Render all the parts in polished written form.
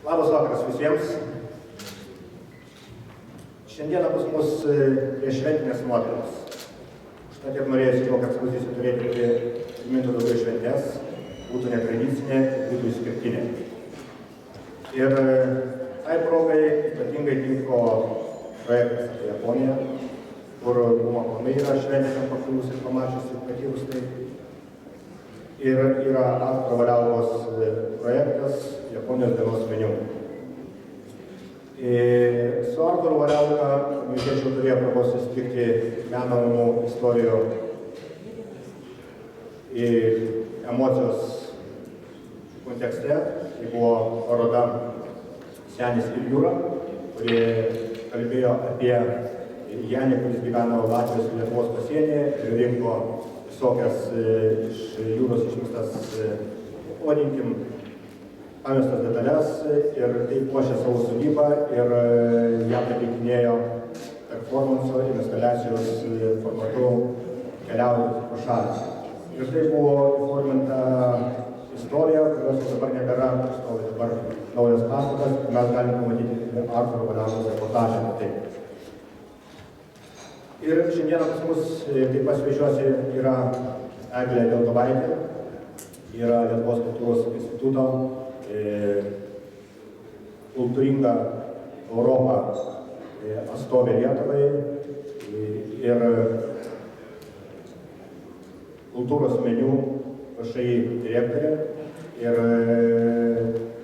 Labas vakaras visiems. Šiandieną pas mus prieš šventinės nuotaikos. Užtat ir norėjusi tokią ekspoziciją turėti, kuri primintų daugiau šventės, būtų netradicinė, būtų išskirtinė. Ir tai progai ypatingai tinko projektas apie Japoniją, kur buvo planai yra šventėm pakilus ir pamačius ir patyrus tai. Ir yra Artūro Valiaugos projektas Japonijos dienos meniu. Su Artūru Valiauga amerikiečiai turėjo progos susitikti menamų istorijų emocijos kontekste. Tai buvo paroda Senis ir jūra, kuri kalbėjo apie Janį, kuris gyveno Latvijos ir Lietuvos pasienyje ir rinko visokias iš jūros išmestas, vadinkim, pamestas detalės ir tai puošė savo sodybą ir ją pateikinėjo performanso ir instaliacijos formatu keliaujant pro šalį. Ir tai buvo įforminta istorija, kurios dabar nebėra, stovi dabar naujas pastatas, mes galime pamatyti Artūro Valiaugos reportažą apie tai. Ir šiandieną pas mus taip pat svečiuosi yra Eglė Deltovaitė, yra Lietuvos kultūros instituto kultūringa Europa atstovė Lietuvai ir kultūros meniu všį direktorė. Ir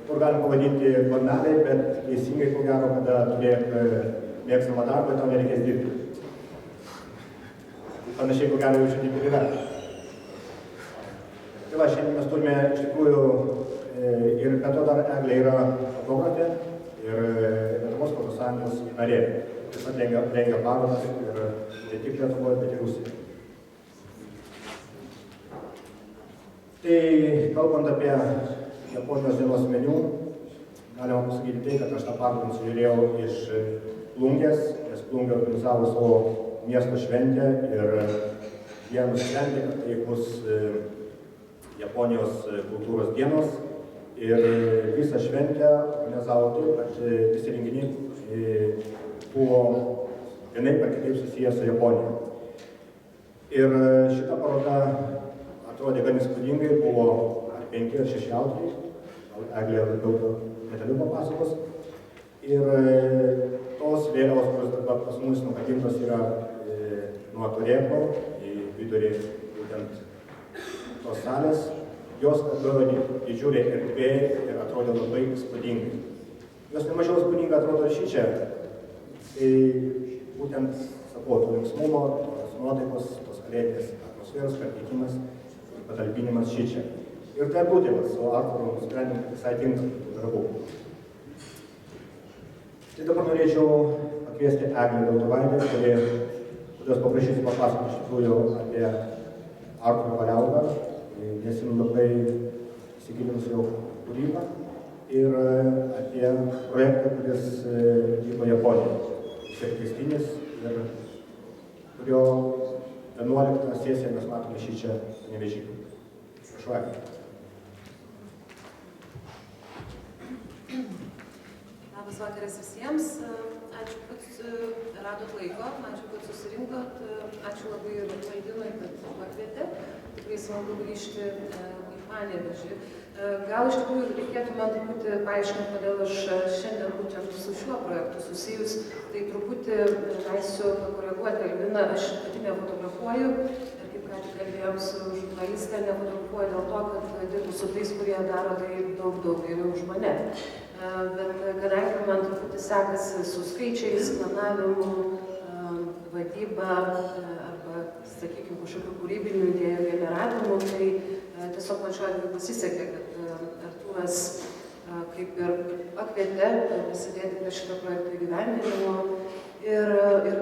kur galim pavadinti banaliai, bet teisingai ko gero, kada turėk mėgstamą darbą, tau nereikės dirbti. Panašiai, ko gero, jau šiandien ir yra. Tai va, šiandien mes turime iš tikrųjų ir be to dar Eglė yra fotografė ir Lietuvos foto sąjungos narė. Taip pat rengia parodas ir ne tik Lietuvoje, bet ir Rusijoje. Tai kalbant apie Japonijos dienos meniu, galima pasakyti tai, kad aš tą parodą nusižiūrėjau iš Plungės, nes Plungė organizavo savo miesto šventę ir jie nusprendė, kad tai bus Japonijos kultūros dienos ir visą šventę organizavo taip, kad visi renginiai buvo vienaip ar kitaip susiję su Japonija. Ir šita paroda atrodė gan įspūdingai, buvo ar 5 ar 6 autoriai, Eglė labiau detalių papasakos. Ir tos vėliavos, kurios dabar pas mus nukabintos yra nuo turėko į vidurį būtent tos salės, jos atrodė didžiuliai erdvėjai ir atrodė labai įspūdingai. Jos nemažiau įspūdingai atrodo ir šičia. Tai būtent, sakau, to linksmumo, tos nuotaikos, tos kalėdinės atmosferos perteikimas ir patalpinimas šičia. Ir tai būtent su Artūru nusprendėm visai tinka tų darbų. Tai dabar norėčiau pakviesti Eglę Deltovaitę, kurios paprašysiu papasakoti iš tikrųjų apie Artūrą Valiaugą, nes jis labai įsigilinusi jo kūrybą ir apie projektą, kuris vyko Japonijoje, šiekviestinis ir kurio 11 sesiją mes matome šičia Panevėžyje. Prašau, Eglė. Labas vakaras visiems. Ačiū, kad radot laiko, ačiū, kad susirinkot, ačiū labai ir Valdinui, kad pakvietė. Tikrai smagu grįžti į Panevėžį. Gal iš tikrųjų reikėtų man truputį paaiškinti, kodėl aš šiandien būtent su šiuo projektu susijus. Tai truputį leisiu pakoreguoti Albiną, aš pati nefotografuoju. Ir kaip ką tik kalbėjom su žurnaliste, nefotografuoju dėl to, kad dirbu su tais, kurie daro tai daug geriau už mane. Bet kadangi man truputį sekasi su skaičiais, planavimu, vadyba arba, sakykime, kažkokių kūrybinių idėjų generavimu, tai tiesiog man šiuo atveju pasisekė, kad Artūras kaip ir pakvietė prisidėti prie šito projekto įgyvendinimo ir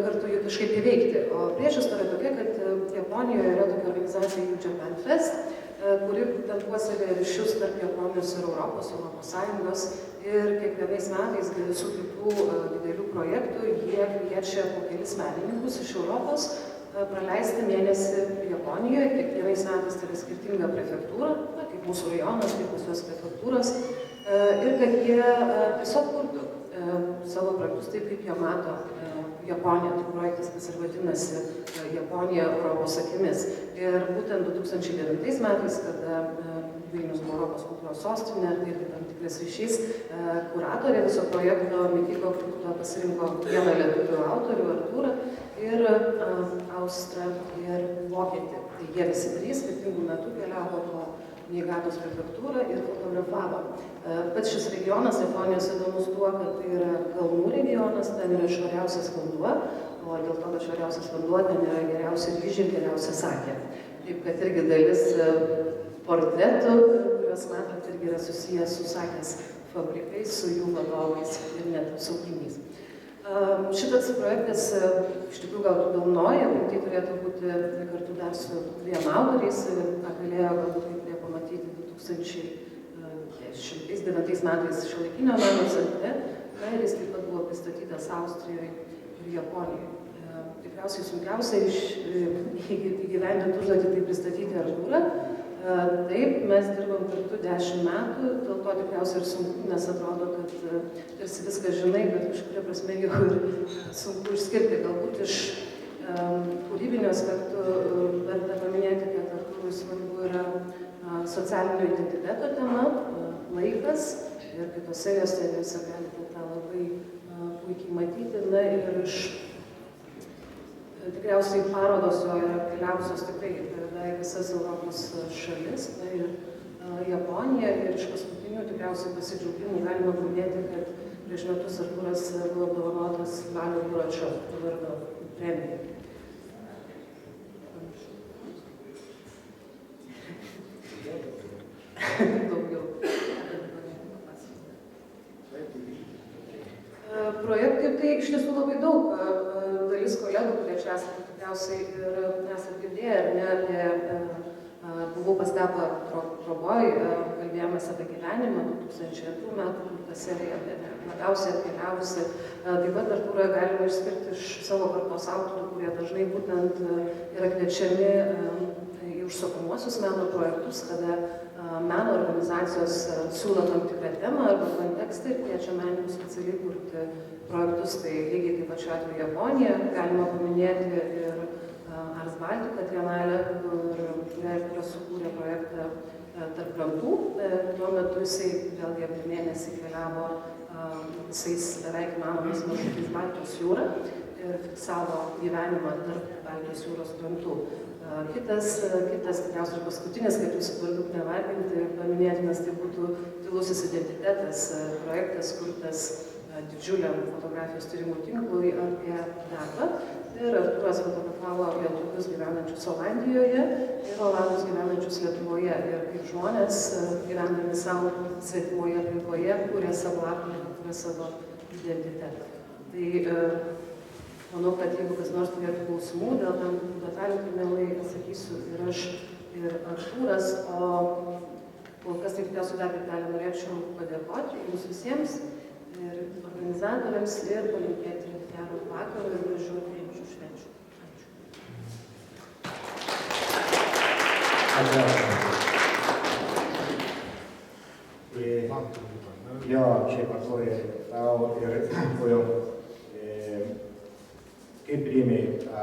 kartu jų kažkaip įveikti. O priešistorė tokia, kad Japonijoje yra tokia organizacija Youth Japan Fest, kuri būtent puoselėja ryšius tarp Japonijos ir Europos Sąjungos. Ir kiekvienais metais dėl visų kitų didelių projektų jie kviečia po kelis menininkus iš Europos praleisti mėnesį Japonijoje. Kiekvienais metais tai yra skirtinga prefektūra, kaip mūsų rajonas, kaip visos prefektūros. ir kad jie tiesiog kurtų savo projektus taip, kaip jie mato Japoniją. Tai projektas, kas ir vadinasi Japonija Europos akimis. Ir būtent 2009 metais, kada Vilnius buvo Europos kultūros sostinė, ir tam tikras ryšys, kuratorė viso projekto Mikiko Fukuda pasirinko vieną lietuvių autorių, Artūrą, ir Austrą, ir Vokietį. Tai jie visi trys skirtingų metų keliavo po Niagaros prefektūrą ir fotografavo. Pats šis regionas Japonijos įdomus tuo, kad tai yra kalnų regionas, ten yra švariausias vanduo, o dėl to, kad švariausias vanduo, ten yra geriausia ryžiai ir geriausia sakė. Taip, kad irgi dalis portretų, kuriuos matot, irgi yra susijęs su sakės fabrikais, su jų vadovais ir net sauginiais. Šitas projektas iš tikrųjų gal pilnoja, tai turėtų būti kartu dar su dviem autoriais, ką galėjo galbūt kai kurie pamatyti 2009 metais Šiuolaikinio meno centre, ir jis taip pat buvo pristatytas Austrijoje ir Japonijoje. Tikriausiai sunkiausia įgyvendinti užduotį tai pristatyti Artūrą. Taip, mes dirbam kartu 10 metų, dėl to tikriausiai ir sunku, nes atrodo, kad tarsi viską žinai, bet kažkuria prasme jau ir sunku išskirti. Galbūt iš kūrybinių aspektų verta paminėti, kad Artūrui svarbu yra socialinio identiteto tema, laikas, ir kitose jo serijose galite tą labai puikiai matyti. Na ir iš tikriausiai parodos jo yra keliausios tikrai beveik visas Europos šalis, tai ir Japonija, ir iš paskutinių tikriausiai pasidžiaugimų galima paminėti, kad prieš metus Artūras buvo apdovanotas Balio Buračo vardo premija. Daugiau. Projektų tai iš tiesų labai daug. Dalis kolegų, kurie čia esate, tikriausiai ir esate girdėję, ar ne, apie buvau pas Debą Troboj, kalbėjomės apie gyvenimą 2002 metų, kur ta serija labiausiai atkeliavusi. Taip pat Artūrą galima išskirti iš savo kartos autorių, kurie dažnai būtent yra kviečiami į užsakomuosius meno projektus, kada meno organizacijos siūlo tam tikrą temą arba kontekstą ir kviečia menininkus specialiai kurti projektus. Tai lygiai taip pat šiuo atveju Japonija, galima paminėti ir Ars Baltica trienalę, kurios sukūrė projektą Tarp krantų. Tuo metu jisai vėlgi apie mėnesį keliavo visais beveik įmanomais maršrutais Baltijos jūrą ir fiksavo gyvenimą tarp Baltijos jūros krantų. Kitas tikriausiai ir paskutinis, kaip jūsų per daug nevardinti, paminėtinas, tai būtų Tylusis identitetas, projektas kurtas didžiuliam fotografijos tyrimų tinklui apie darbą. Ir Artūras fotografavo lietuvius gyvenančius Olandijoje ir olandus gyvenančius Lietuvoje. Ir kaip žmonės, gyvendami savo svetimoje aplinkoje, kūrė savo aplinką, kūrė savo identitetą. Tai manau, kad jeigu kas nors turėtų klausimų dėl tam detalių, tai mielai atsakysiu ir aš, ir Artūras. O kol kas tai tikriausiai dar kartelį norėčiau padėkoti jums visiems ir organizatoriams ir palinkėti gero vakaro ir gražių ateinančių švenčių. Ačiū. Jo, šiaip Artūrai, tau ir kaip priėmėjai tą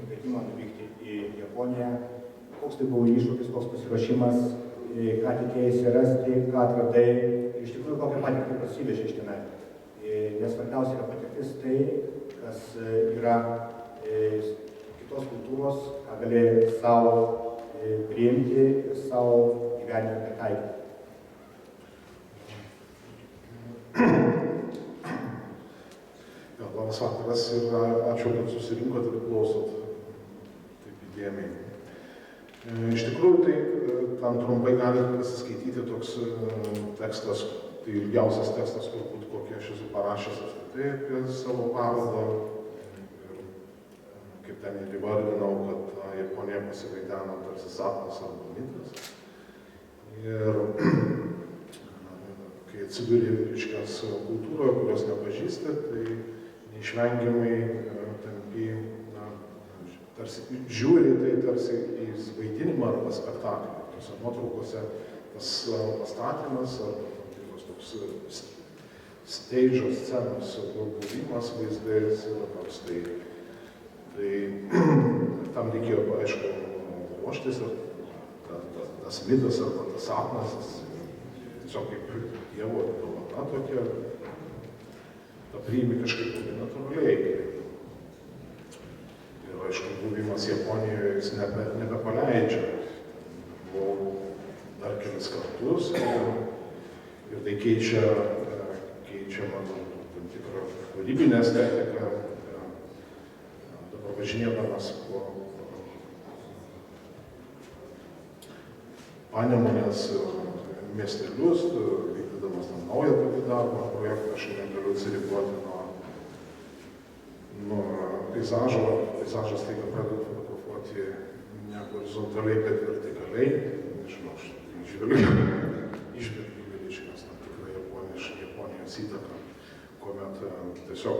kvietimą nuvykti į Japoniją, koks tai buvo iššūkis, koks pasiruošimas, ką tikėjai rasti, ką atradai ir iš tikrųjų kokią patirtį prasivežė iš tenai. Nes svarbiausia yra patirtis tai, kas yra kitos kultūros, ką gali savo priimti ir savo gyvenime pritaikyti. Labas vakaras ir ačiū, kad susirinkot ir klausot taip įdėmiai. Iš tikrųjų, tai tam trumpai galite pasiskaityti toks tekstas, tai ilgiausias tekstas, turbūt kokį aš esu parašęs apskritai apie savo parodą. Ir kaip ten ir įvardinau, kad Japonija pasivaideno tarsi sapnas arba mitas. Ir kai atsiduri reiškias kultūroje, kurios nepažįsti, tai neišvengiamai tampi, tarsi žiūri tai tarsi į vaidinimą arba spektaklį. Tose nuotraukose tas pastatymas arba tam tikras toks steidžo scenos buvimas vaizdais yra toks, tai tam reikėjo, aišku, ruoštis ir tas mitas arba tas sapnas, tiesiog kaip Dievo dovana tokia, tą priimi kažkaip labai natūraliai. Ir aišku, buvimas Japonijoje jis nebepaleidžia. Buvau dar kelis kartus ir tai keičia mano tam tikrą kūrybinę estetiką. Dabar važinėdamas po Panemunės miestelius, vykdydamas tam naują tokį darbą projektą, aš negaliu atsiriboti nuo peizažo. Peizažas tai, kad pradedu fotografuoti ne horizontaliai, bet vertikaliai. Nežinau, aš išvelgiu Veličkės tam tikrą Japonijos įtaką, kuomet tiesiog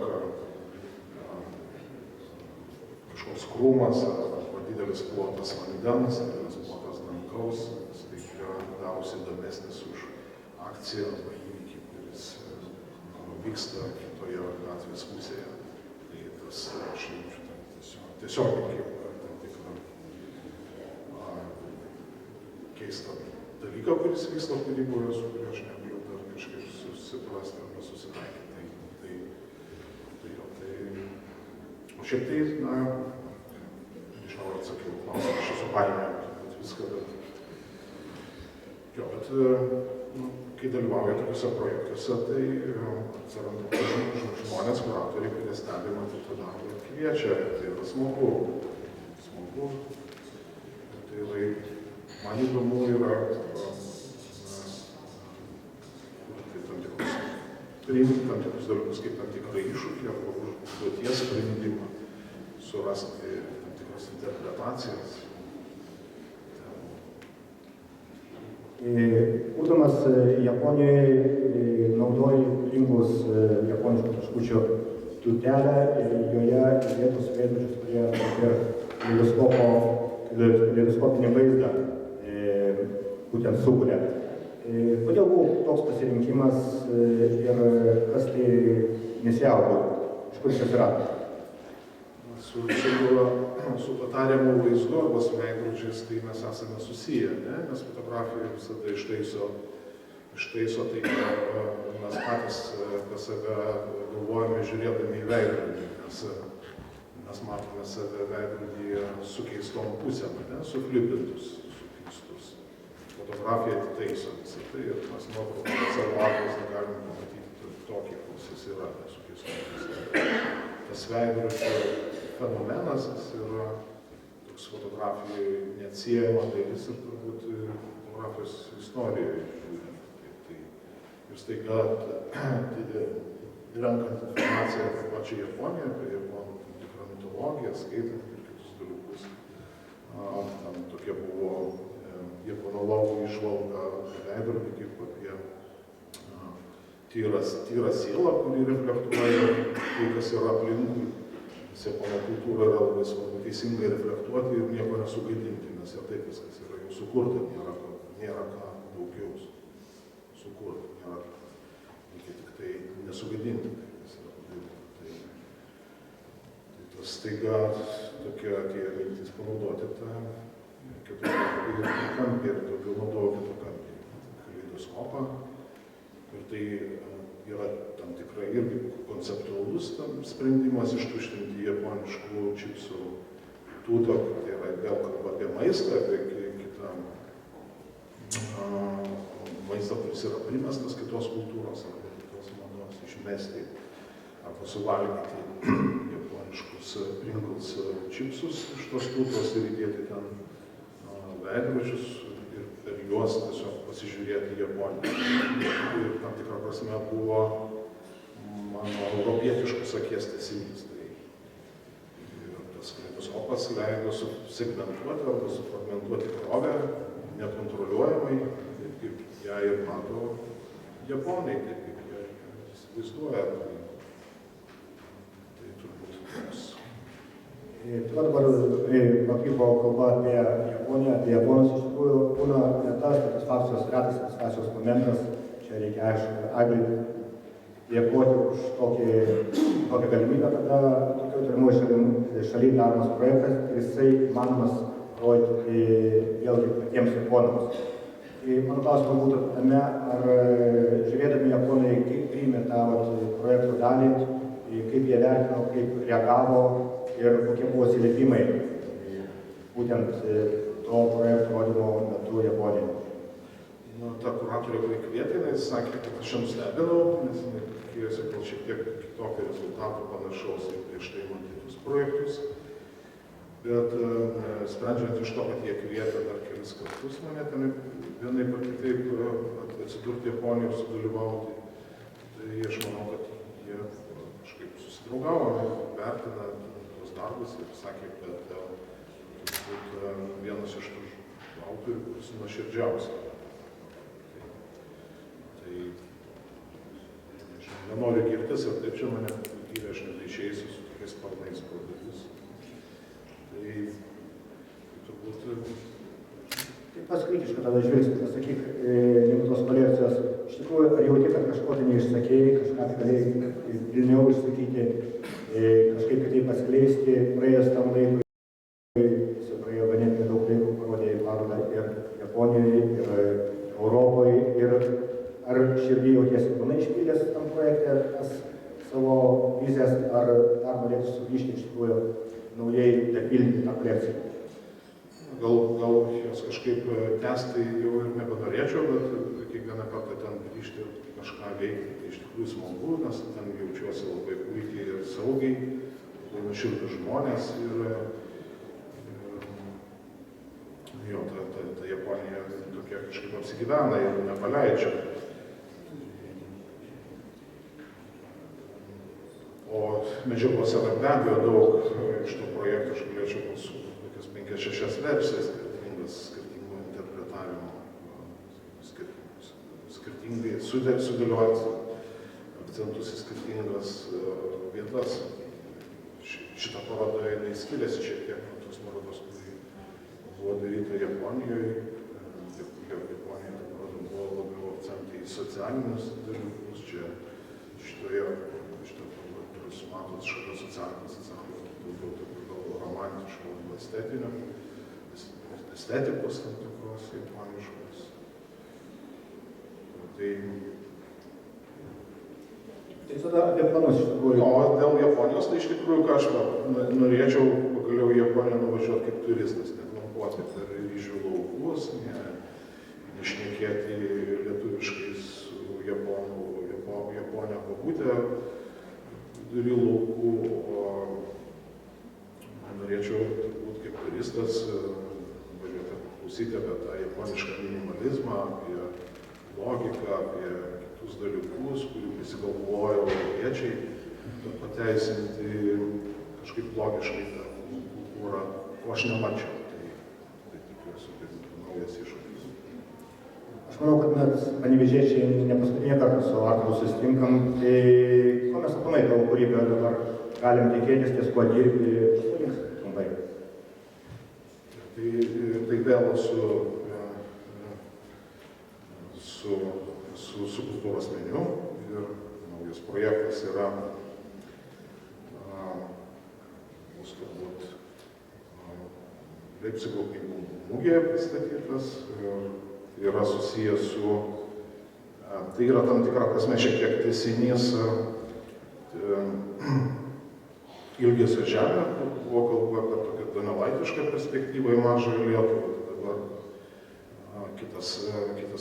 kažkoks krūmas arba didelis plotas vandens, didelis plotas dangaus, staiga darosi įdomesnis už akciją arba įvykį, kuris vyksta kitoje gatvės pusėje. Tai tas, aš jaučiu, tiesiog kaip tam tikrą keistą dalyką, kuris vyksta kūryboje, su kuriuo aš negaliu dar kažkaip susiprasti arba susitaikyti. O šiaip tai, nežinau, atsakiau klausimą, aš esu paėmėjau viską, bet kai dalyvauja tokiuose projektuose, tai atsiranda žmonės, kuratoriai, kurie stebi matyti tą darbą ir kviečia. Tai yra smagu. Tai man įdomu yra priimti tam tikrus dalykus kaip tam tikrą iššūkį arba užduoties sprendimą, surasti tam tikras interpretacijas. Būdamas Japonijoje naudoji ypatingus japoniškų taškučių tūtelę ir joje įdėtus veidrodžius, kurie kaleidoskopinį vaizdą būtent sukuria. Kodėl buvo toks pasirinkimas ir kas tai nesijaudo, iš kur jis atsirado? Su patariamu vaizdu arba su veidrodžiais tai mes esame susiję, nes fotografija visada ištaiso tai, kad mes patys apie save galvojame žiūrėdami į veidrodį, nes mes matome save veidrodyje sukeistom pusėm, suflipintus, sukeistus. Fotografija atitaiso visą tai ir mes nuotrauką savo atvaizdą galime pamatyti tokį, koks jis yra, sukeistom pusėm. Tas veidrodžio fenomenas, jis yra toks fotografijai neatsiejama dalis ir turbūt fotografijos istorijoje žiūrint. Ir staiga, renkant informaciją apie pačią Japoniją, apie japonų tam tikrą mitologiją, skaitant ir kitus dalykus, tam tokia buvo japonologų įžvalga veidrodį kaip apie tyrą sielą, kuri reflektuoja tai, kas yra aplinkui. Nes japonų kultūra yra labai svarbu teisingai reflektuoti ir nieko nesugadinti, nes ir taip viskas yra jau sukurta, nėra ką daugiau sukurti, reikia tik tai nesugadinti, tai kas yra padaryti. Tai tas staiga tokia atėjo mintis panaudoti tą kampį ir daugiau naudojau kitokampį kaleidoskopą. Ir tai yra tam tikrai irgi konceptualus sprendimas ištuštinti japoniškų čipsų tūtą, tai yra vėl kalba apie maistą, apie kitą maistą, kuris yra primestas kitos kultūros arba kitos mados, išmesti arba suvalgyti japoniškus Pringles čipsus iš tos tūtos ir įdėti ten veidrodžius ir per juos tiesiog pasižiūrėti Japoniją. Ir tam tikrą prasme buvo mano europietiškos akies tęsinys. Tai tas kaleidoskopas leido susegmentuoti arba sufragmentuoti tikrovę nekontroliuojamai, taip kaip ją ir mato japonai, taip kaip ją įsivaizduoja. Tai turbūt toks. Dabar pakrypo kalba apie Japoniją, apie Japonus iš tikrųjų. tikrųjų būna tas satisfakcijos, retas satisfakcijos momentas. Čia reikia, aišku, Agnei dėkoti už tokią galimybę, kada tokių tolimųjų šalyje daromas projektas ir jisai įmanomas rodyti vėlgi patiems japonams. Mano klausimas būtų tame, ar žiūrėdami japonai, kaip priėmė tą projekto dalį, kaip jie vertino, kaip reagavo ir kokie buvo atsiliepimai būtent to projekto rodymo metu Japonijoje. Ta kuratorė, kuri kvietė, jinai sakė, kad aš nustebinau, nes jinai tikėjosi gal šiek tiek kitokio rezultato panašaus į prieš tai matytus projektus. Bet sprendžiant iš to, kad jie kvietė dar kelis kartus mane ten vienaip ar kitaip atsidurti Japonijoje ir sudalyvauti, tai aš manau, kad jie kažkaip susidraugavo, vertina tos darbus ir sakė, kad turbūt vienas iš tų autorių, kuris nuoširdžiausiai. Tai nenoriu girtis, ar taip čia mane gyrė, aš nebeišeisiu su tokiais sparnais pro duris. Tai turbūt... Taip paskritiška tada žvilgsnį, pasakyk, jeigu tos kolekcijos, iš tikrųjų, ar jauti, kad kažko tai neišsakėjai, kažką galėjai pilniau išsakyti, kažkaip kitaip atskleisti, praėjus tam laikui, praėjo ganėtinai daug laiko, parodė parodą ir Japonijoje, ir Europoje, ir ar širdį jautiesi pilnai išpildęs tam projekte, tas savo vizijas, ar dar norėtų sugrįžti iš tikrųjų naujai papildyti tą kolekciją? Gal jos kažkaip tęsti jau ir nebenorėčiau, bet kiekvieną kartą ten grįžti ir kažką veikti. Tai iš tikrųjų smagu, nes ten jaučiuosi labai puikiai ir saugiai, labai nuoširdūs žmonės ir jo, ta Japonija tokia kažkaip apsigyvena ir nepaleidžia. O medžiagos yra be abejo daug iš to projekto, aš galėčiau balsuoti. 5-6 versijas skirtingų interpretavimo, skirtingai sudėlioti akcentus į skirtingas vietas. Šitą parodą jinai skiriasi šiek tiek nuo tos parodos, kuri buvo daryta Japonijoje. Japonijoje ta paroda buvo labiau akcentai į socialinius dalykus. Čia šitoje parodoje, kuriuos matot, šalia socialinis atsirado daugiau tokių romantiškų, estetikos tam tikros japoniškos. Tai tada apie planus iš tikrųjų. O dėl Japonijos, tai iš tikrųjų, ką aš norėčiau pagaliau į Japoniją nuvažiuoti kaip turistas, neklampuoti per ryžių laukus, nešnekėti lietuviškai su Japonija pabūtę vidury laukų, o norėčiau turbūt kaip turistas važiuoti klausyti apie tą japonišką minimalizmą, apie logiką, apie kitus dalykus, kurių prisigalvojo europiečiai, kad pateisinti kažkaip logiškai tą kultūrą, ko aš nemačiau. Tai tikiuosi, kad naujas iššūkis. Aš manau, kad mes panevėžiečiai ne paskutinį kartą su Arturu susitinkam, tai ko mes aplamai tavo kūrybą dabar galim tikėtis, ties kuo dirbti, trumpai. Tai vėl su kultūros meniu ir naujas projektas yra bus turbūt Leipcigo knygų mugėje pristatytas ir yra susijęs su, tai yra tam tikra prasme šiek tiek tęsinys Ilgesio žemė, buvo kalba apie tokią donelaitišką perspektyvą į mažąją Lietuvą. Dabar kitas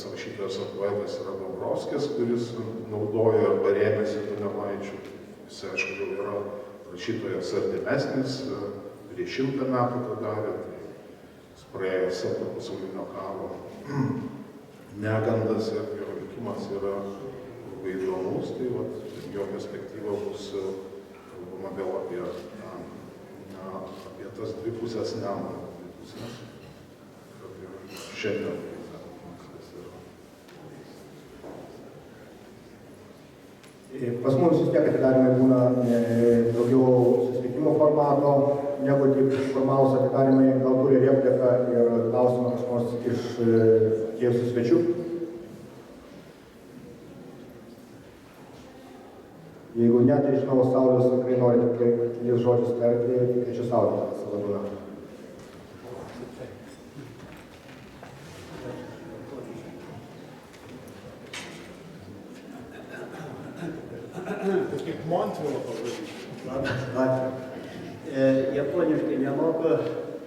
rašytojas ar poetas yra Dombrovskis, kuris naudoja arba rėmėsi donelaičiu. Jis, aišku, jau yra rašytojas artimesnis, prieš 100 metų tą darė, tai jis praėjęs Antro pasaulinio karo negandas ir jo likimas yra labai įdomus, tai jo perspektyva bus kalbama vėl apie tas dvi pusės Nemuno, šiandien. Pas mums vis tiek atidarymai būna daugiau susitikimo formato, negu tik formalūs atidarymai, gal turi repliką ir klausimą kas nors iš atėjusių svečių. Jeigu ne, tai žinau, Saulius tikrai nori kelis žodžius tarti, kviečiu Saulį savo būdą. Kaip Montvilo pavadinti. Japoniškai nemoku,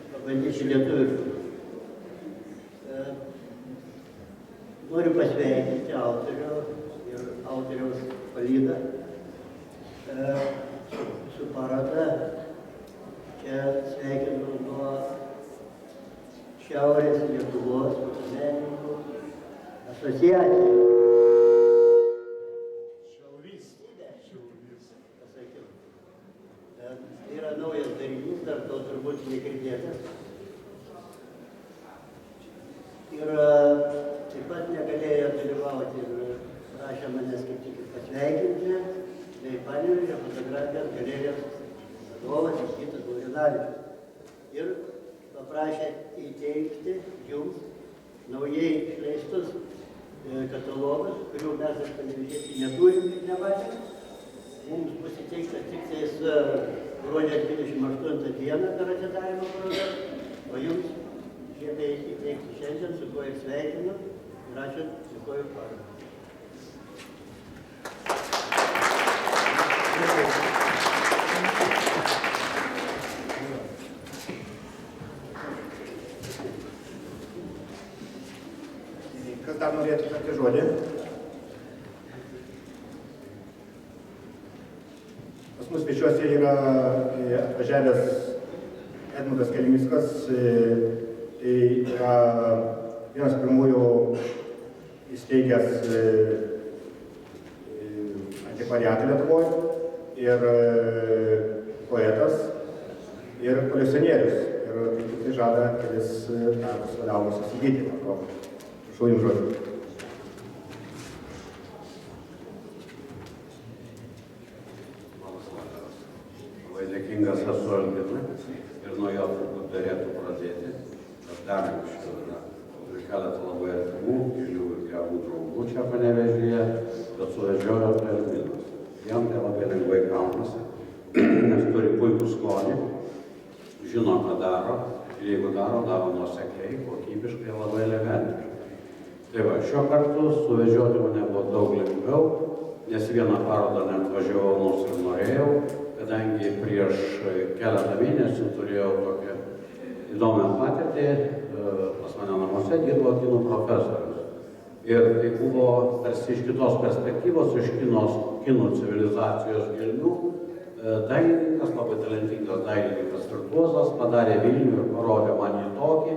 pabandysiu lietuviškai. Noriu pasveikinti autorių ir autoriaus palydą su paroda. Čia sveikinu nuo Šiaurės Lietuvos menininkų asociacijos. Yra naujas darinys, dar to turbūt negirdėtas. Ir taip pat negalėjo dalyvauti ir prašė manęs kaip tik pasveikinti, bei Panevėžio fotografijos galerijos vadovas Sigitas Laurinavičius. Ir paprašė įteikti jums naujai išleistus katalogus, kurių mes iš panevėžiečių neturim ir nematėm. Mums bus įteiktas tik tais gruodžio 28 dieną per atidarymą parodos, o jums šiandien įteikti šiandien, su kuo ir sveikinu ir ačiū, dėkoju parodą. Kas dar norėtų tarti žodį? Pas mus svečiuose yra atvažiavęs Edmundas Kelmickas, tai yra vienas pirmųjų įsteigęs antikvariatą Lietuvoje ir poetas ir kolekcionierius. Ir kaip tik žada, kad jis darbus vadovus įsigyti. Prašau jums žodžiu. Dėkingas esu Albinui ir nuo jo turbūt derėtų pradėti. Aš dar anksčiau yra keletą labai artimų, gilių ir gerų draugų čia Panevėžyje, bet suvedžiojo prie Albinos. Jam tai labai lengvai gaunasi, nes turi puikų skonį, žino, ką daro ir jeigu daro nuosekliai, kokybiškai, labai elegantiškai. Tai va, šiuo kartu suvedžioti mane buvo daug lengviau, nes vieną parodą net važiavau, nors ir norėjau, kadangi prieš keletą mėnesių turėjau tokią įdomią patirtį, pas mane namuose dirbo kinų profesorius. Ir tai buvo tarsi iš kitos perspektyvos, iš kinų civilizacijos gelmių. Dailininkas, labai talentingas dailininkas virtuozas, padarė Vilnių ir parodė man jį tokį,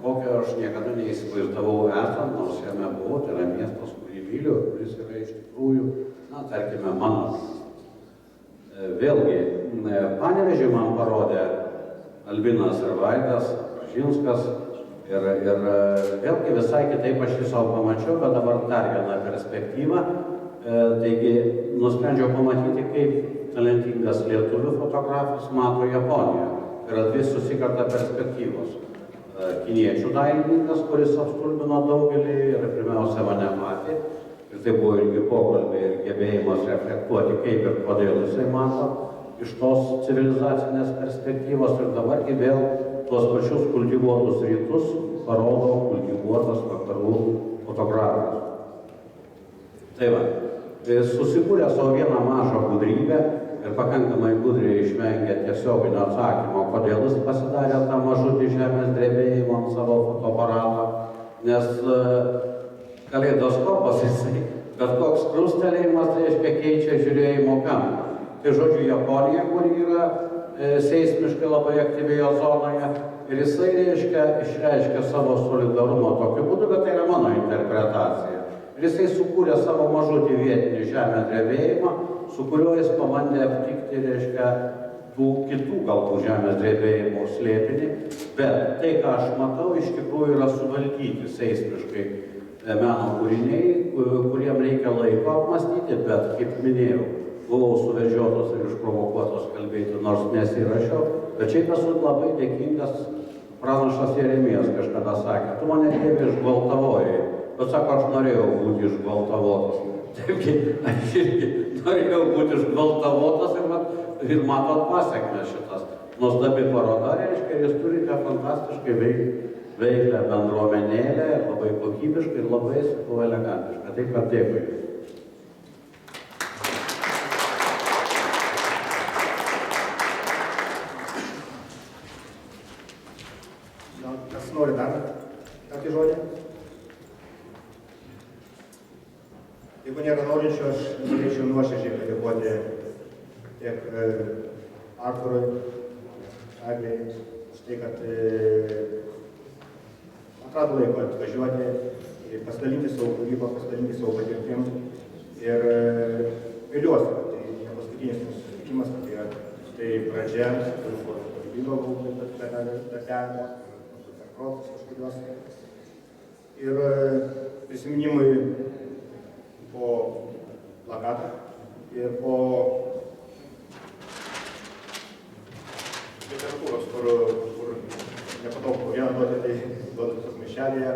kokio aš niekada neįsivaizdavau esant, nors jame buvau, tai yra miestas, kurį myliu, kuris yra iš tikrųjų, tarkime, mano miestas. Vėlgi, Panevėžį man parodė Albinas ir Vaidas, Ražinskas ir vėlgi visai kitaip aš jį savo pamačiau, bet dabar dar vieną perspektyvą. Taigi, nusprendžiau pamatyti, kaip talentingas lietuvių fotografas mato Japoniją. Yra dvi susikarta perspektyvos. Kiniečių dailininkas, kuris apstulbino daugelį ir pirmiausia mane matė. Ir tai buvo ilgi pokalbiai ir gebėjimas reflektuoti, kaip ir kodėl jisai mato iš tos civilizacinės perspektyvos. Ir dabargi vėl tuos pačius kultivuotus rytus parodo kultivuotas vakarų fotografas. Tai va, susikūrė savo vieną mažą gudrybę ir pakankamai gudriai išvengė tiesioginio atsakymo, kodėl jis pasidarė tą mažutį žemės drebėjimą ant savo fotoaparato, nes kaleidoskopas jisai, bet koks krustelėjimas reiškia keičia žiūrėjimo kampą. Tai žodžiu Japonija, kur yra seismiškai labai aktyvioje zonoje, ir jisai išreiškia savo solidarumą tokiu būdu, bet tai yra mano interpretacija. Ir jisai sukūrė savo mažutį vietinį žemės drebėjimą, su kuriuo jis pabandė aptikti, reiškia, tų kitų galbūt žemės drebėjimų slėpinį, bet tai, ką aš matau, iš tikrųjų yra suvaldyti seismiškai meno kūriniai, kuriem reikia laiko apmastyti, bet, kaip minėjau, buvau suvedžiotas ir išprovokuotas kalbėti, nors nesirašiau, Bet šiaip esu labai dėkingas, pranašas Jeremijas kažkada sakė, tu mane Dieve išgvaltavojai, bet sako, aš norėjau būti išgvaltavotas. Taigi, aš irgi norėjau būti išgvaltavotas ir matot pasiekmes šitas. Nuostabi paroda, reiškia, jūs turite fantastiškai veiklę bendruomenėlę, labai kokybiškai ir labai, sakau, elegantiškai. Taip kad dėkui. Kas nori dar tokį žodį? Jeigu nėra norinčių, aš norėčiau nuoširdžiai padėkoti tiek Arturui, Eglei, už tai, kad atrado laiko atvažiuoti ir pasidalinti savo kūrybą, pasidalinti savo patirtim. Ir viliuosi, kad tai ne paskutinis mūsų susitikimas, kad tai pradžia, kūrybingo galbūt dartelimo, per protus kažkurios. Ir prisiminimui po plakatą ir po literatūros, kur nepatogu vieną duoti, tai duodu tiesiog maišelėje,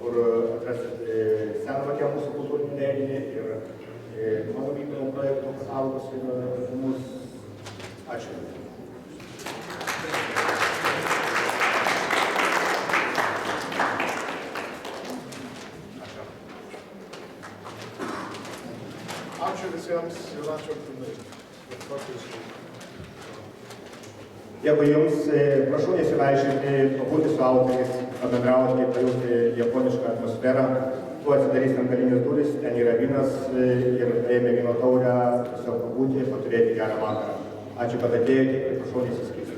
kur atrasti seną tokią mūsų kultūrinį leidinį ir mano vykdomo projekto katalogus ir mus. Ačiū. Ačiū visiems ir ačiū Artūrai. Dėkui Jums, prašau nesivaikščioti, pabūti su autoriais, pabendrauti, pajusti japonišką atmosferą. Tuo atsidarysim galinės durys, ten yra vynas ir paėmę vyno taurę, tiesiog pabūti, paturėti gerą vakarą. Ačiū, kad atėjote ir prašau nesiskirti.